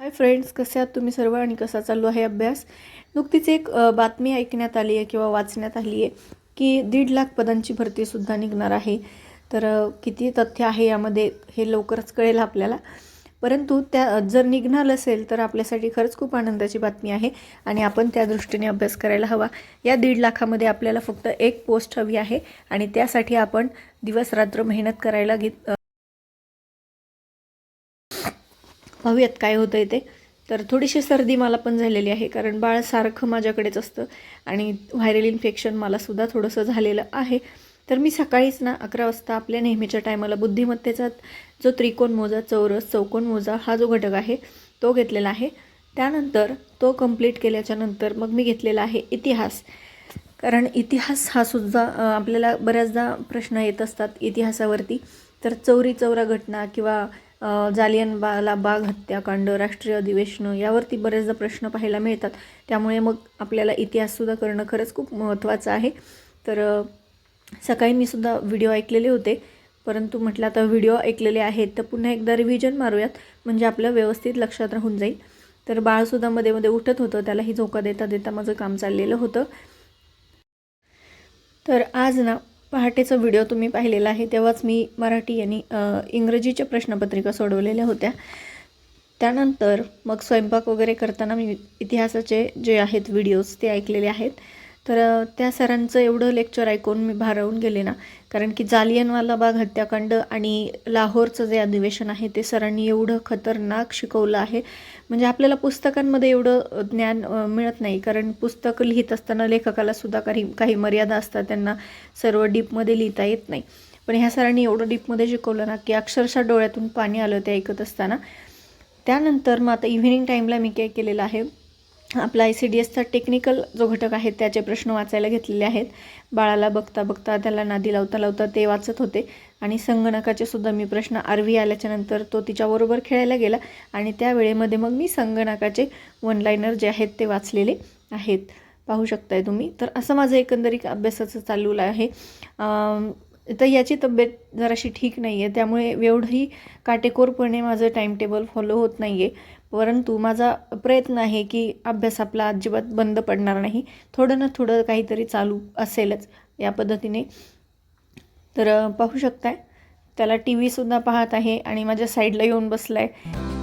Hi friends, कसे आहात तुम्ही सर्व आणि कसा चालू आहे अभ्यास? नुकतीच एक बातमी ऐकण्यात आली आहे किंवा वाचण्यात आली आहे की 1.5 लाख पदांची भरतीसुद्धा निघणार आहे. तर किती तथ्य आहे यामध्ये हे लवकरच कळेल आपल्याला. परंतु त्या जर निघणार असेल तर आपल्यासाठी खरंच खूप आनंदाची बातमी आहे आणि आपण त्या दृष्टीने अभ्यास करायला हवा. या 1.5 लाखामध्ये आपल्याला फक्त एक पोस्ट हवी आहे आणि त्यासाठी आपण दिवस रात्र मेहनत करायला पाहूयात काय होतं आहे ते. तर थोडीशी सर्दी मला पण झालेली आहे, कारण बाळ सारखं माझ्याकडेच असतं आणि व्हायरल इन्फेक्शन मलासुद्धा थोडंसं झालेलं आहे. तर मी सकाळीच ना 11 वाजता आपल्या नेहमीच्या टायमाला बुद्धिमत्तेचा जो त्रिकोण मोजा, चौरस, चौकोन मोजा हा जो घटक आहे तो घेतलेला आहे. त्यानंतर तो कंप्लीट केल्याच्या नंतर मग मी घेतलेला आहे इतिहास. कारण इतिहास हा सुद्धा आपल्याला बऱ्याचदा प्रश्न येत असतात इतिहासावरती. तर चौरी चौरा घटना किंवा जालियनवाला बाग हत्याकांड, राष्ट्रीय अधिवेशनं यावरती बरेचदा प्रश्न पाहायला मिळतात. त्यामुळे मग आपल्याला इतिहाससुद्धा करणं खरंच खूप महत्त्वाचं आहे. तर सकाळी मी सुद्धा व्हिडिओ ऐकलेले होते, परंतु म्हटलं आता व्हिडिओ ऐकलेले आहेत तर पुन्हा एकदा रिव्हिजन मारूयात, म्हणजे आपलं व्यवस्थित लक्षात राहून जाईल. तर बाळसुद्धा मध्ये मध्ये उठत होतं, त्यालाही झोका देता देता माझं काम चाललेलं होतं. तर आज ना पहाटेचा व्हिडिओ तुम्ही पाहिलेला आहे, तेव्हाच मी मराठी आणि इंग्रजीच्या प्रश्नपत्रिका सोडवलेल्या होत्या. त्यानंतर मग स्वयंपाक वगैरे करताना मी इतिहासाचे जे आहेत व्हिडिओज ते ऐकलेले आहेत. तर त्या सरांचं एवढं लेक्चर ऐकून मी भारावून गेले ना, कारण की जालियनवाला बाग हत्याकांड आणि लाहोरचं जे अधिवेशन आहे ते सरांनी एवढं खतरनाक शिकवलं आहे. म्हणजे आपल्याला पुस्तकांमध्ये एवढं ज्ञान मिळत नाही, कारण पुस्तकं लिहित असताना लेखकालासुद्धा काही मर्यादा असतात, त्यांना सर्व डीपमध्ये लिहिता येत नाही. पण ह्या सरांनी एवढं डीपमध्ये शिकवलं ना की अक्षरशः डोळ्यातून पाणी आलं ते ऐकत असताना. त्यानंतर मग आता इव्हिनिंग टाईमला मी काय केलेलं आहे, आपला ICDSचा टेक्निकल जो घटक आहे त्याचे प्रश्न वाचायला घेतलेले आहेत. बाळाला बघता बघता, त्याला नादी लावता लावता ते वाचत होते आणि संगणकाचे सुद्धा मी प्रश्न आरवी आल्याच्यानंतर तो तिच्याबरोबर खेळायला गेला आणि त्या वेळेमध्ये मग मी संगणकाचे वन लाईनर जे आहेत ते वाचलेले आहेत, पाहू शकताय तुम्ही. तर असं माझं एकंदरीत अभ्यासाचं चालू आहे. तर याची तब्येत जराशी ठीक नाही आहे, त्यामुळे एवढंही काटेकोरपणे माझं टाईमटेबल फॉलो होत नाही आहे. परंतु माझा प्रयत्न आहे की अभ्यास आपला अजिबात बंद पडणार नाही, थोडं ना थोडं काहीतरी चालू असेलच या पद्धतीने. तर पाहू शकताय त्याला TV सुद्धा पाहत आहे आणि माझ्या साईडला येऊन बसला आहे.